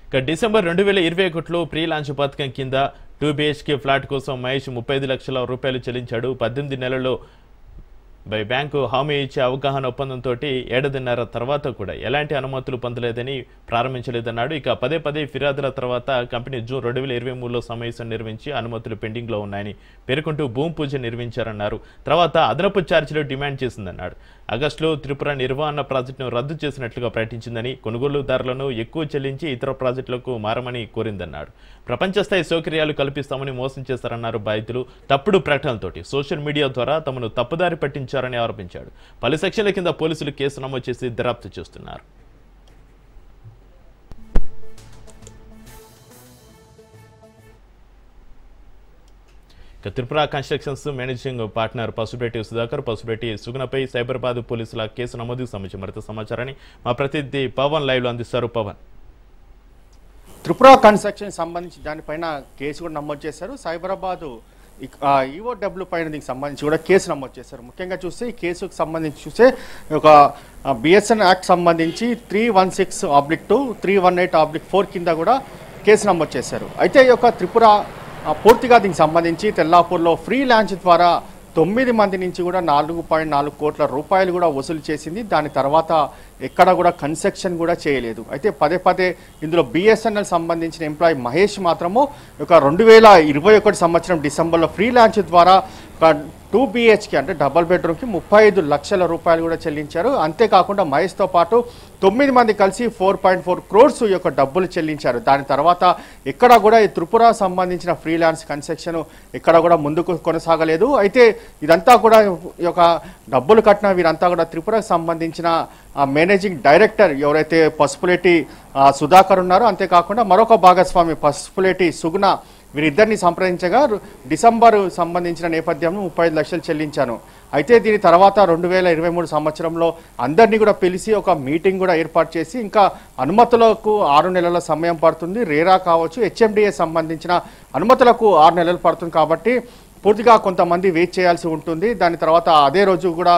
ఇక డిసెంబర్ 2021లో ప్రీ లాంచ్ పథకం కింద 2 BHK ఫ్లాట్ కోసం మహేష్ 35 లక్షల రూపాయలు చెల్లించాడు. 18 నెలల్లో బ్యాంకు హామీ ఇచ్చే అవగాహన ఒప్పందంతో 7.5 తర్వాత కూడా ఎలాంటి అనుమతులు పొందలేదని, ప్రారంభించలేదన్నాడు. ఇక పదే ఫిర్యాదుల తర్వాత కంపెనీ జూన్ 2023లో సమావేశం నిర్వహించి అనుమతులు పెండింగ్లో ఉన్నాయని పేర్కొంటూ భూమి పూజ నిర్వహించారన్నారు. తర్వాత అదనపు ఛార్జీలు డిమాండ్ చేసిందన్నాడు. ఆగస్టులో త్రిపుర నిర్వహణ ప్రాజెక్టును రద్దు చేసినట్లుగా ప్రకటించిందని, కొనుగోలుదారులను ఎక్కువ చెల్లించి ఇతర ప్రాజెక్టులకు మారమని కోరిందన్నాడు. ప్రపంచ స్థాయి సౌకర్యాలు కల్పిస్తామని మోసం చేశారన్నారు బాధితులు. తప్పుడు ప్రకటనలతోటి సోషల్ మీడియా ద్వారా తమను తప్పుదారి పట్టించారని ఆరోపించాడు. పలు సెక్షన్ల కింద పోలీసులు కేసు నమోదు చేసి దర్యాప్తు చేస్తున్నారు. Tripura constructions managing partner Pasupuleti Sudhakar, Pasupuleti సుగుణపై సైబరాబాద్ పోలీసుల కేసు నమోదుకు సంబంధించి మరింత సమాచారాన్ని మా ప్రతినిధి పవన్ లైవ్లో అందిస్తారు. పవన్, త్రిపుర కన్స్ట్రక్షన్ సంబంధించి దానిపైన కేసు కూడా నమోదు చేశారు. సైబరాబాద్ EOW పైన దీనికి సంబంధించి కూడా కేసు నమోదు చేశారు. ముఖ్యంగా చూస్తే ఈ కేసుకు సంబంధించి చూస్తే ఒక BSN యాక్ట్ సంబంధించి 316/2, 318/4 కింద కూడా కేసు నమోదు చేశారు. అయితే ఈ యొక్క త్రిపుర పూర్తిగా దీనికి సంబంధించి తెల్లాపూర్లో ఫ్రీ లాంచ్ ద్వారా 9 మంది నుంచి కూడా 4.4 కోట్ల రూపాయలు కూడా వసూలు చేసింది. దాని తర్వాత ఎక్కడ కూడా కన్స్ట్రక్షన్ కూడా చేయలేదు. అయితే పదే ఇందులో BSNL సంబంధించిన ఎంప్లాయీ మహేష్ మాత్రము ఒక 2021 సంవత్సరం డిసెంబర్లో ఫ్రీ లాంచ్ ద్వారా 2 BHK అంటే డబల్ బెడ్రూమ్కి 35 లక్షల రూపాయలు కూడా చెల్లించారు. అంతేకాకుండా మహేష్తో పాటు 9 మంది కలిసి 4.4 crores యొక్క డబ్బులు చెల్లించారు. దాని తర్వాత ఎక్కడ కూడా ఈ త్రిపుర సంబంధించిన ఫ్రీలాన్స్ కన్స్ట్రక్షన్ ఎక్కడ కూడా ముందుకు కొనసాగలేదు. అయితే ఇదంతా కూడా ఈ యొక్క డబ్బులు కట్టిన వీరంతా కూడా త్రిపురకు సంబంధించిన మేనేజింగ్ డైరెక్టర్ ఎవరైతే పసుపులేటి సుధాకర్ ఉన్నారో, అంతేకాకుండా మరొక భాగస్వామి పసుపులేటి సుగుణ, వీరిద్దరిని సంప్రదించగా డిసెంబర్ సంబంధించిన నేపథ్యంలో 35 లక్షలు చెల్లించాను. అయితే దీని తర్వాత 2023 సంవత్సరంలో అందరినీ కూడా పిలిచి ఒక మీటింగ్ కూడా ఏర్పాటు చేసి ఇంకా అనుమతులకు 6 నెలల సమయం పడుతుంది, రేరా కావచ్చు, HMDA సంబంధించిన అనుమతులకు 6 నెలలు పడుతుంది. కాబట్టి పూర్తిగా కొంతమంది వెయిట్ చేయాల్సి ఉంటుంది. దాని తర్వాత అదే రోజు కూడా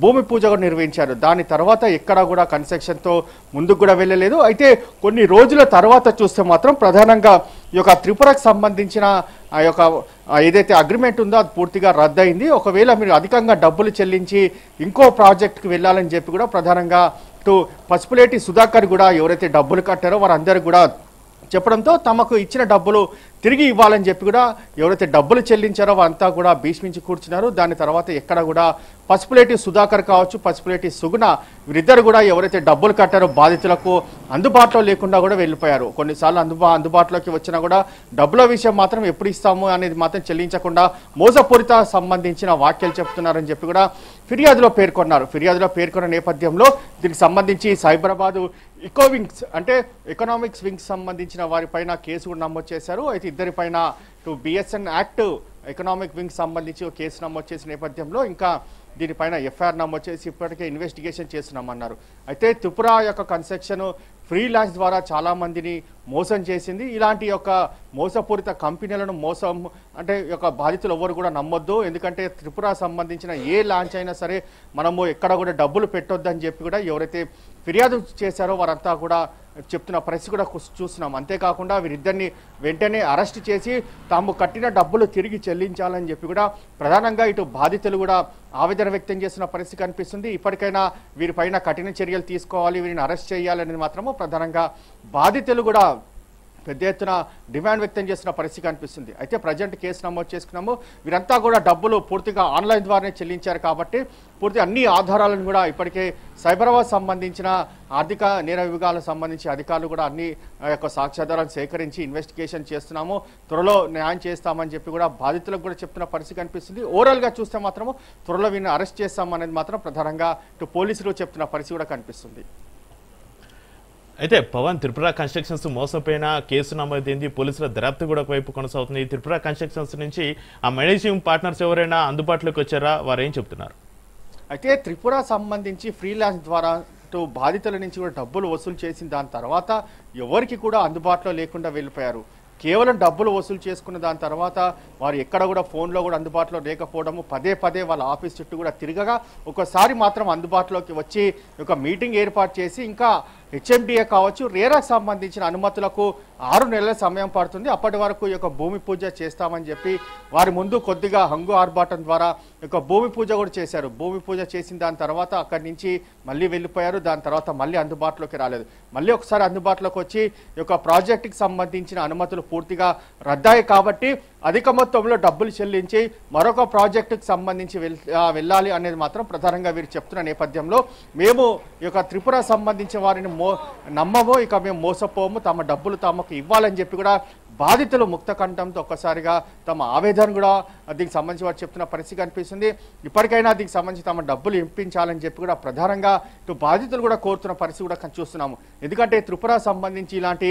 భూమి పూజ కూడా నిర్వహించారు. దాని తర్వాత ఎక్కడ కూడా కన్స్ట్రక్షన్తో ముందుకు కూడా వెళ్ళలేదు. అయితే కొన్ని రోజుల తర్వాత చూస్తే మాత్రం ప్రధానంగా ఈ యొక్క త్రిపురకు సంబంధించిన ఆ యొక్క ఏదైతే అగ్రిమెంట్ ఉందో అది పూర్తిగా రద్దయింది. ఒకవేళ మీరు అధికంగా డబ్బులు చెల్లించి ఇంకో ప్రాజెక్టుకు వెళ్ళాలని చెప్పి కూడా ప్రధానంగా ఇటు పసుపులేటి సుధాకర్ కూడా ఎవరైతే డబ్బులు కట్టారో వారందరూ కూడా చెప్పడంతో తమకు ఇచ్చిన డబ్బులు తిరిగి ఇవ్వాలని చెప్పి కూడా ఎవరైతే డబ్బులు చెల్లించారో వారంతా కూడా భీష్మించి కూర్చున్నారు. దాని తర్వాత ఎక్కడ కూడా పసుపులేటి సుధాకర్ కావచ్చు, పసుపులేటి సుగుణ వీరిద్దరు కూడా ఎవరైతే డబ్బులు కట్టారో బాధితులకు అందుబాటులో లేకుండా కూడా వెళ్ళిపోయారు. కొన్నిసార్లు అందుబాటులోకి వచ్చినా కూడా డబ్బుల విషయం మాత్రం ఎప్పుడు ఇస్తాము అనేది మాత్రం చెల్లించకుండా మోసపూరిత సంబంధించిన వాక్యాలు చెప్తున్నారని చెప్పి కూడా ఫిర్యాదులో పేర్కొన్నారు. ఫిర్యాదులో పేర్కొన్న నేపథ్యంలో దీనికి సంబంధించి సైబరాబాదు వింగ్స్ అంటే ఎకనామిక్స్ వింగ్స్ సంబంధించిన వారిపైన కేసు కూడా నమోదు చేశారు. అయితే ఇద్దరిపైన బిఎస్ఎన్ యాక్ట్ ఎకనామిక్ వింగ్స్ సంబంధించి కేసు నమోదు చేసిన నేపథ్యంలో ఇంకా దీనిపైన ఎఫ్ఐఆర్ నమోదు చేసి ఇప్పటికే ఇన్వెస్టిగేషన్ చేస్తున్నామన్నారు. అయితే త్రిపుర యొక్క కన్స్ట్రక్షన్ ఫ్రీలాన్స్ ద్వారా చాలా మందిని మోసం చేసింది. ఇలాంటి యొక్క మోసపూరిత కంపెనీలను మోసం అంటే యొక్క బాధితులు ఎవరు కూడా నమ్మొద్దు. ఎందుకంటే త్రిపుర సంబంధించిన ఏ లాంచ్ అయినా సరే మనము ఎక్కడ కూడా డబ్బులు పెట్టొద్దని చెప్పి కూడా ఎవరైతే ఫిర్యాదు చేశారో వారంతా కూడా చెప్తున్న పరిస్థితి కూడా చూస్తున్నాం. అంతేకాకుండా వీరిద్దరిని వెంటనే అరెస్ట్ చేసి తాము కట్టిన డబ్బులు తిరిగి చెల్లించాలని చెప్పి కూడా ప్రధానంగా ఇటు బాధితులు కూడా ఆవేదన వ్యక్తం చేస్తున్న పరిస్థితి కనిపిస్తుంది. ఇప్పటికైనా వీరిపైన కఠిన చర్యలు తీసుకోవాలి, వీరిని అరెస్ట్ చేయాలనేది మాత్రము ప్రధానంగా బాధితులు కూడా పెద్ద ఎత్తున డిమాండ్ వ్యక్తం చేస్తున్న పరిస్థితి కనిపిస్తుంది. అయితే ప్రజెంట్ కేసు నమోదు చేసుకున్నాము. వీరంతా కూడా డబ్బులు పూర్తిగా ఆన్లైన్ ద్వారానే చెల్లించారు కాబట్టి పూర్తి అన్ని ఆధారాలను కూడా ఇప్పటికే సైబరాబాద్ సంబంధించిన ఆర్థిక నేర విభాగాలకు సంబంధించి అధికారులు కూడా అన్ని యొక్క సాక్ష్యాధారాలను సేకరించి ఇన్వెస్టిగేషన్ చేస్తున్నాము, త్వరలో న్యాయం చేస్తామని చెప్పి కూడా బాధితులకు కూడా చెప్తున్న పరిస్థితి కనిపిస్తుంది. ఓవరాల్గా చూస్తే మాత్రము త్వరలో వీరిని అరెస్ట్ చేస్తామనేది మాత్రం ప్రధానంగా ఇటు పోలీసులు చెప్తున్న పరిస్థితి కూడా కనిపిస్తుంది. అయితే పవన్, త్రిపుర కన్స్ట్రక్షన్స్ మోసపోయిన కేసు నమోదైంది, పోలీసుల దర్యాప్తు కూడా వైపు కొనసాగుతుంది. ఈ త్రిపుర కన్స్ట్రక్షన్స్ నుంచి ఆ మేనేజింగ్ పార్ట్నర్స్ ఎవరైనా అందుబాటులోకి వచ్చారా, వారు ఏం చెప్తున్నారు? అయితే త్రిపుర సంబంధించి ఫ్రీలాన్స్ ద్వారా బాధితుల నుంచి కూడా డబ్బులు వసూలు చేసిన దాని తర్వాత ఎవరికి కూడా అందుబాటులో లేకుండా వెళ్ళిపోయారు. కేవలం డబ్బులు వసూలు చేసుకున్న దాని తర్వాత వారు ఎక్కడ కూడా ఫోన్లో కూడా అందుబాటులో లేకపోవడము, పదే పదే వాళ్ళ ఆఫీస్ చుట్టూ కూడా తిరగగా ఒకసారి మాత్రం అందుబాటులోకి వచ్చి ఒక మీటింగ్ ఏర్పాటు చేసి ఇంకా హెచ్ఎండిఏ కావచ్చు రేరాకు సంబంధించిన అనుమతులకు 6 నెలల సమయం పడుతుంది, అప్పటి వరకు ఈ యొక్క భూమి పూజ చేస్తామని చెప్పి వారి ముందు కొద్దిగా హంగు ఆర్భాటం ద్వారా ఒక భూమి పూజ కూడా చేశారు. భూమి పూజ చేసిన దాని తర్వాత అక్కడి నుంచి మళ్ళీ వెళ్ళిపోయారు. దాని తర్వాత మళ్ళీ అందుబాటులోకి రాలేదు. మళ్ళీ ఒకసారి అందుబాటులోకి వచ్చి ఈ యొక్క ప్రాజెక్టుకి సంబంధించిన అనుమతులు పూర్తిగా రద్దాయి కాబట్టి అధిక మొత్తంలో డబ్బులు చెల్లించి మరొక ప్రాజెక్టుకి సంబంధించి వెళ్ళాలి అనేది మాత్రం ప్రధానంగా వీరు చెప్తున్న నేపథ్యంలో మేము ఈ యొక్క త్రిపుర సంబంధించిన వారిని నమ్మము, ఇక మేము మోసపోము, తమ డబ్బులు తమకు ఇవ్వాలని చెప్పి కూడా బాధితులు ముక్త కంఠంతో ఒక్కసారిగా తమ ఆవేదన కూడా దీనికి సంబంధించి వారు చెప్తున్న పరిస్థితి కనిపిస్తుంది. ఇప్పటికైనా దీనికి సంబంధించి తమ డబ్బులు ఇంపించాలని చెప్పి కూడా ప్రధానంగా ఇటు బాధితులు కూడా కోరుతున్న పరిస్థితి కూడా చూస్తున్నాము. ఎందుకంటే త్రిపుర సంబంధించి ఇలాంటి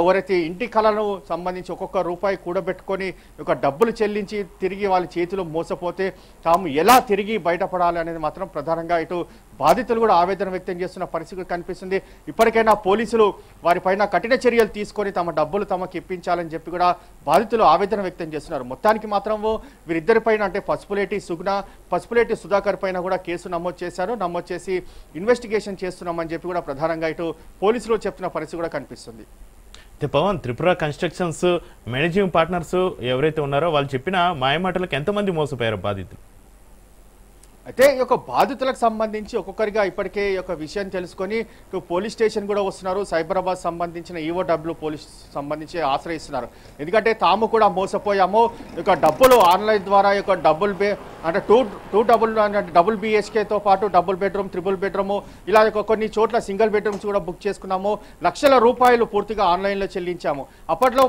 ఎవరైతే ఇంటి కళను సంబంధించి ఒక్కొక్క రూపాయి కూడబెట్టుకొని ఒక డబ్బులు చెల్లించి తిరిగి వాళ్ళ చేతిలో మోసపోతే తాము ఎలా తిరిగి బయటపడాలి అనేది మాత్రం ప్రధానంగా ఇటు బాధితులు కూడా ఆవేదన వ్యక్తం చేస్తున్న పరిస్థితి కనిపిస్తుంది. ఇప్పటికైనా పోలీసులు వారిపైన కఠిన చర్యలు తీసుకొని తమ డబ్బులు తమకు ఇప్పించాలని చెప్పి కూడా బాధితులు ఆవేదన వ్యక్తం చేస్తున్నారు. మొత్తానికి మాత్రం వీరిద్దరిపైన అంటే పసుపులేటి సుగుణ, పసుపులేటి సుధాకర్ పైన కూడా కేసు నమోదు చేశారు. నమోదు చేసి ఇన్వెస్టిగేషన్ చేస్తున్నామని చెప్పి కూడా ప్రధానంగా ఇటు పోలీసులు చెప్తున్న పరిస్థితి కూడా కనిపిస్తుంది. Pavan, Tripura constructions managing partners ఎవరైతే ఉన్నారో వాళ్ళు చెప్పిన మాయమాటలకు ఎంతమంది మోసపోయారు బాధితులు? అయితే ఈ యొక్క బాధితులకు సంబంధించి ఒక్కొక్కరిగా ఇప్పటికే ఈ యొక్క విషయం తెలుసుకొని పోలీస్ స్టేషన్ కూడా వస్తున్నారు. సైబరాబాద్ సంబంధించిన ఈఓడబ్ల్యూ పోలీస్ సంబంధించి ఆశ్రయిస్తున్నారు. ఎందుకంటే తాము కూడా మోసపోయాము, ఇక డబ్బులు ఆన్లైన్ ద్వారా ఇక అంటే డబుల్ బిహెచ్కేతో పాటు డబుల్ బెడ్రూమ్, ట్రిపుల్ బెడ్రూమ్ ఇలా కొన్ని చోట్ల సింగిల్ బెడ్రూమ్స్ కూడా బుక్ చేసుకున్నాము, లక్షల రూపాయలు పూర్తిగా ఆన్లైన్లో చెల్లించాము. అప్పట్లో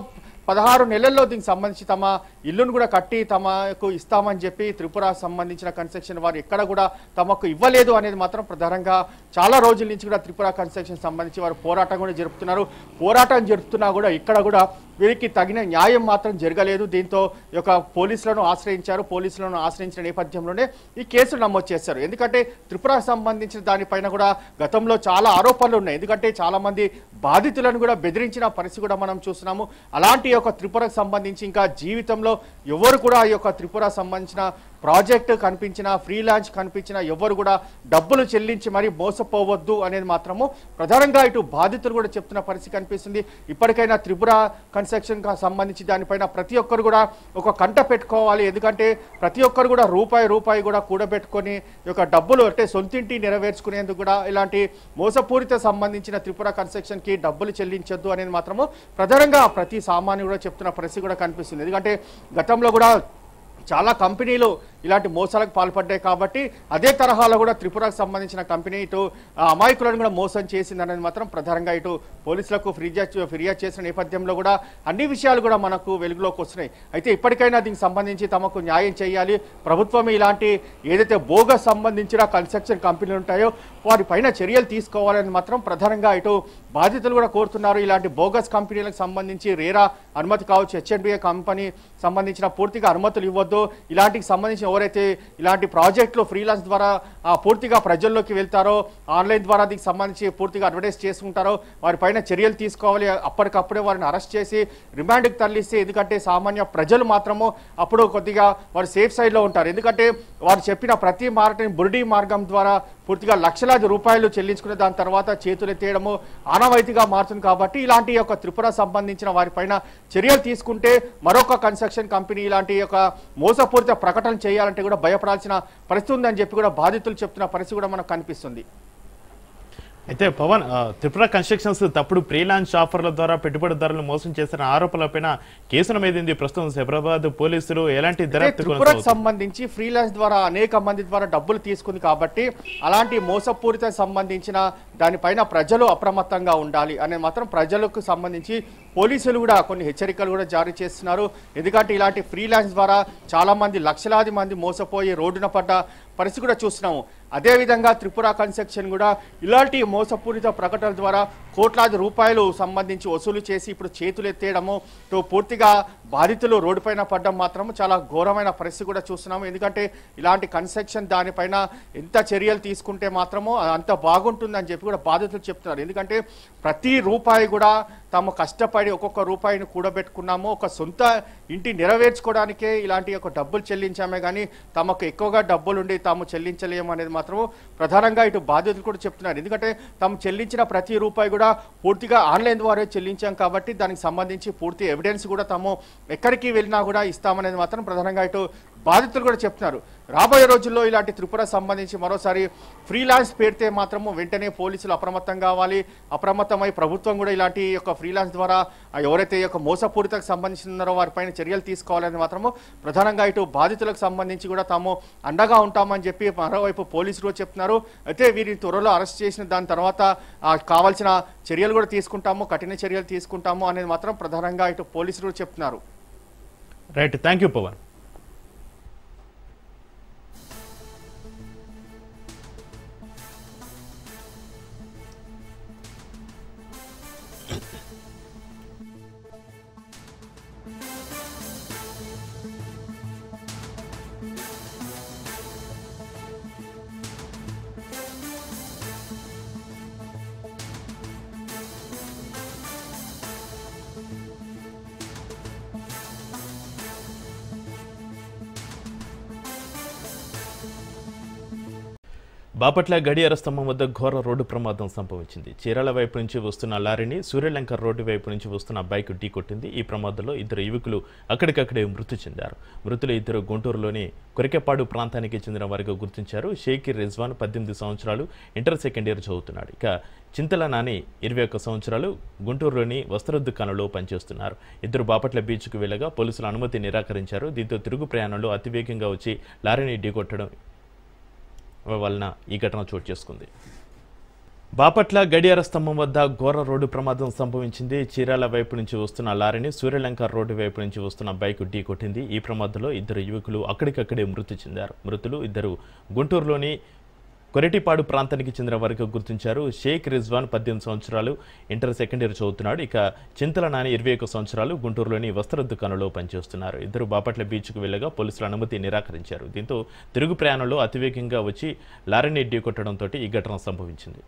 16 నెలల్లో దీనికి సంబంధించి తమ ఇల్లును కూడా కట్టి తమకు ఇస్తామని చెప్పి త్రిపుర సంబంధించిన కన్స్ట్రక్షన్ వారు ఎక్కడ కూడా తమకు ఇవ్వలేదు అనేది మాత్రం ప్రధానంగా చాలా రోజుల నుంచి కూడా త్రిపుర కన్స్ట్రక్షన్ సంబంధించి వారు పోరాటం కూడా జరుపుతున్నారు. పోరాటం జరుపుతున్నా కూడా ఇక్కడ కూడా వీరికి తగిన న్యాయం మాత్రం జరగలేదు. దీంతో ఈ యొక్క పోలీసులను ఆశ్రయించారు. పోలీసులను ఆశ్రయించిన నేపథ్యంలోనే ఈ కేసు నమోదు చేశారు. ఎందుకంటే త్రిపురకు సంబంధించిన దానిపైన కూడా గతంలో చాలా ఆరోపణలు ఉన్నాయి. ఎందుకంటే చాలా మంది బాధితులను కూడా బెదిరించిన పరిస్థితి కూడా మనం చూస్తున్నాము. అలాంటి యొక్క త్రిపురకు సంబంధించి ఇంకా జీవితంలో ఎవరు కూడా ఈ యొక్క త్రిపుర సంబంధించిన ప్రాజెక్ట్ కనిపించినా ఫ్రీలాన్స్ కనిపించినా ఎవరు కూడా డబ్బులు చెల్లించి మరి మోసపోవద్దు అనేది మాత్రము ప్రధానంగా ఇటు బాధితులు కూడా చెప్తున్న పరిస్థితి కనిపిస్తుంది. ఇప్పటికైనా త్రిపుర కన్స్ట్రక్షన్ సంబంధించి దానిపైన ప్రతి ఒక్కరు కూడా ఒక కంట పెట్టుకోవాలి. ఎందుకంటే ప్రతి ఒక్కరు కూడా రూపాయి కూడా కూడబెట్టుకొని ఈ యొక్క డబ్బులు అంటే సొంతింటి నెరవేర్చుకునేందుకు కూడా ఇలాంటి మోసపూరిత సంబంధించిన త్రిపుర కన్స్ట్రక్షన్ కి డబ్బులు చెల్లించొద్దు అనేది మాత్రము ప్రధానంగా ప్రతి సామాన్యుడు కూడా చెప్తున్న పరిస్థితి కూడా కనిపిస్తుంది. ఎందుకంటే గతంలో కూడా చాలా కంపెనీలు ఇలాంటి మోసాలకు పాల్పడ్డాయి కాబట్టి అదే తరహాలో కూడా త్రిపురకు సంబంధించిన కంపెనీ ఇటు అమాయకులను కూడా మోసం చేసింది అనేది మాత్రం ప్రధానంగా ఇటు పోలీసులకు ఫిర్యాదు చేసిన నేపథ్యంలో కూడా అన్ని విషయాలు కూడా మనకు వెలుగులోకి వస్తున్నాయి. అయితే ఇప్పటికైనా దీనికి సంబంధించి తమకు న్యాయం చేయాలి, ప్రభుత్వం ఇలాంటి ఏదైతే బోగస్ సంబంధించిన కన్స్ట్రక్షన్ కంపెనీలు ఉంటాయో వారిపైన చర్యలు తీసుకోవాలని మాత్రం ప్రధానంగా ఇటు బాధితులు కూడా కోరుతున్నారు. ఇలాంటి బోగస్ కంపెనీలకు సంబంధించి రేరా అనుమతి కావచ్చు, హెచ్ఎండ్బిఏ కంపెనీ సంబంధించిన పూర్తిగా అనుమతులు ఇవ్వద్దు. ఇలాంటికి సంబంధించి ఎవరైతే ఇలాంటి ప్రాజెక్టులు ఫ్రీలాన్స్ ద్వారా పూర్తిగా ప్రజల్లోకి వెళ్తారో ఆన్లైన్ ద్వారా దీనికి సంబంధించి పూర్తిగా అడ్వర్టైజ్ చేసుకుంటారో వారిపైన చర్యలు తీసుకోవాలి. అప్పటికప్పుడే వారిని అరెస్ట్ చేసి రిమాండ్కి తరలిస్తే, ఎందుకంటే సామాన్య ప్రజలు మాత్రము అప్పుడు కొద్దిగా వారు సేఫ్ సైడ్లో ఉంటారు. ఎందుకంటే వారు చెప్పిన ప్రతి మార్గం బురిడీ మార్గం ద్వారా పూర్తిగా లక్షలాది రూపాయలు చెల్లించుకునే దాని తర్వాత చేతులు ఎత్తేయడము ఆనవాయితీగా మారుతుంది. కాబట్టి ఇలాంటి యొక్క త్రిపుర సంబంధించిన వారిపైన చర్యలు తీసుకుంటే మరొక కన్స్ట్రక్షన్ కంపెనీ ఇలాంటి యొక్క మోసపూరిత ప్రకటన చేయాలంటే కూడా భయపడాల్సిన పరిస్థితి ఉందని చెప్పి కూడా బాధితులు చెప్తున్న పరిస్థితి కూడా మనకు కనిపిస్తుంది. అయితే పవన్, త్రిపుర కన్స్ట్రక్షన్స్ తప్పుడు ప్రీ లాంచ్ ఆఫర్ల ద్వారా పెట్టుబడిదారులను మోసం చేసిన ఆరోపణలపైన కేసు నమోదైంది. ప్రస్తుతం సైబరాబాద్ పోలీసులు ఎలాంటి త్రిపురకు సంబంధించి ఫ్రీలాన్స్ ద్వారా అనేక మంది ద్వారా డబ్బులు తీసుకుంది కాబట్టి అలాంటి మోసపూరిత సంబంధించిన దానిపైన ప్రజలు అప్రమత్తంగా ఉండాలి అనే మాత్రం ప్రజలకు సంబంధించి పోలీసులు కూడా కొన్ని హెచ్చరికలు కూడా జారీ చేస్తున్నారు. ఎందుకంటే ఇలాంటి ఫ్రీలాన్స్ ద్వారా చాలా మంది లక్షలాది మంది మోసపోయి రోడ్డున పడ్డ పరిస్థితి కూడా చూస్తున్నాము. అదేవిధంగా త్రిపుర కన్స్ట్రక్షన్ కూడా ఇలాంటి మోసపూరిత ప్రకటనల ద్వారా కోట్లాది రూపాయలు సంబంధించి వసూలు చేసి ఇప్పుడు చేతులు ఎత్తేయడము, పూర్తిగా బాధితులు రోడ్డుపైన పడడం మాత్రం చాలా ఘోరమైన పరిస్థితి కూడా చూస్తున్నాము. ఎందుకంటే ఇలాంటి కన్స్ట్రక్షన్ దానిపైన ఎంత చర్యలు తీసుకుంటే మాత్రమో అంత బాగుంటుందని చెప్పి కూడా బాధితులు చెప్తున్నారు. ఎందుకంటే ప్రతి రూపాయి కూడా తాము కష్టపడి ఒక్కొక్క రూపాయిని కూడబెట్టుకున్నాము, ఒక సొంత ఇంటి నెరవేర్చుకోవడానికే ఇలాంటి ఒక డబ్బులు చెల్లించామే కానీ తమకు ఎక్కువగా డబ్బులుండి తాము చెల్లించలేము అనేది మాత్రం ప్రధానంగా ఇటు బాధితులు కూడా చెప్తున్నారు. ఎందుకంటే తాము చెల్లించిన ప్రతి రూపాయి కూడా పూర్తిగా ఆన్లైన్ ద్వారా చెల్లించాం కాబట్టి దానికి సంబంధించి పూర్తి ఎవిడెన్స్ కూడా తాము ఎక్కడికి వెళ్ళినా కూడా ఇస్తామనేది మాత్రం ప్రధానంగా ఇటు బాధితులు కూడా చెప్తున్నారు. రాబోయే రోజుల్లో ఇలాంటి త్రిపుర సంబంధించి మరోసారి ఫ్రీలాన్స్ పెడితే మాత్రము వెంటనే పోలీసులు అప్రమత్తం కావాలి. అప్రమత్తమై ప్రభుత్వం కూడా ఇలాంటి యొక్క ఫ్రీలాన్స్ ద్వారా ఎవరైతే యొక్క మోసపూరితకు సంబంధించినారో వారిపైన చర్యలు తీసుకోవాలని మాత్రము ప్రధానంగా ఇటు బాధితులకు సంబంధించి కూడా తాము అండగా ఉంటామని చెప్పి మరోవైపు పోలీసులు చెప్తున్నారు. అయితే వీరిని త్వరలో అరెస్ట్ చేసిన దాని తర్వాత కావాల్సిన చర్యలు కూడా తీసుకుంటాము, కఠిన చర్యలు తీసుకుంటాము అనేది మాత్రం ప్రధానంగా ఇటు పోలీసులు చెప్తున్నారు. Right, thank you Pavan. Bapatla గడియార స్తంభం వద్ద ఘోర రోడ్డు ప్రమాదం సంభవించింది. చీరాల వైపు నుంచి వస్తున్న లారీని సూర్యలంక రోడ్డు వైపు నుంచి వస్తున్న బైక్ ఢీకొట్టింది. ఈ ప్రమాదంలో ఇద్దరు యువకులు అక్కడికక్కడే మృతి చెందారు. మృతులు ఇద్దరు గుంటూరులోని కొరికెపాడు ప్రాంతానికి చెందిన వారిగా గుర్తించారు. షేక్ రిజ్వాన్ 18 సంవత్సరాలు, ఇంటర్ సెకండ్ ఇయర్ చదువుతున్నాడు. ఇక చింతల నాని 21 సంవత్సరాలు, గుంటూరులోని వస్త్ర దుకాణంలో పనిచేస్తున్నారు. ఇద్దరు బాపట్ల బీచ్కు వెళ్ళగా పోలీసులు అనుమతి నిరాకరించారు. దీంతో తిరుగు ప్రయాణంలో అతివేగంగా వచ్చి లారీని ఢీకొట్టడం వలన ఈ ఘటన చోటు చేసుకుంది. బాపట్ల గడియార స్తంభం వద్ద ఘోర రోడ్డు ప్రమాదం సంభవించింది. చీరాల వైపు నుంచి వస్తున్న లారీని సూర్యలంక రోడ్డు వైపు నుంచి వస్తున్న బైక్ ఢీకొట్టింది. ఈ ప్రమాదంలో ఇద్దరు యువకులు అక్కడికక్కడే మృతి చెందారు. మృతులు ఇద్దరు గుంటూరులోని కొరిటిపాడు ప్రాంతానికి చెందిన వారికి గుర్తించారు. షేక్ రిజ్వాన్ 18 సంవత్సరాలు, ఇంటర్ సెకండ్ ఇయర్ చదువుతున్నాడు. ఇక చింతల నాని 21 సంవత్సరాలు, గుంటూరులోని వస్త్ర దుకాణంలో పనిచేస్తున్నారు. ఇద్దరు బాపట్ల బీచ్కు వెళ్ళగా పోలీసులు అనుమతి నిరాకరించారు. దీంతో తిరుగు ప్రయాణంలో అతివేగంగా వచ్చి లారీని ఢీకొట్టడంతో ఈ ఘటన సంభవించింది.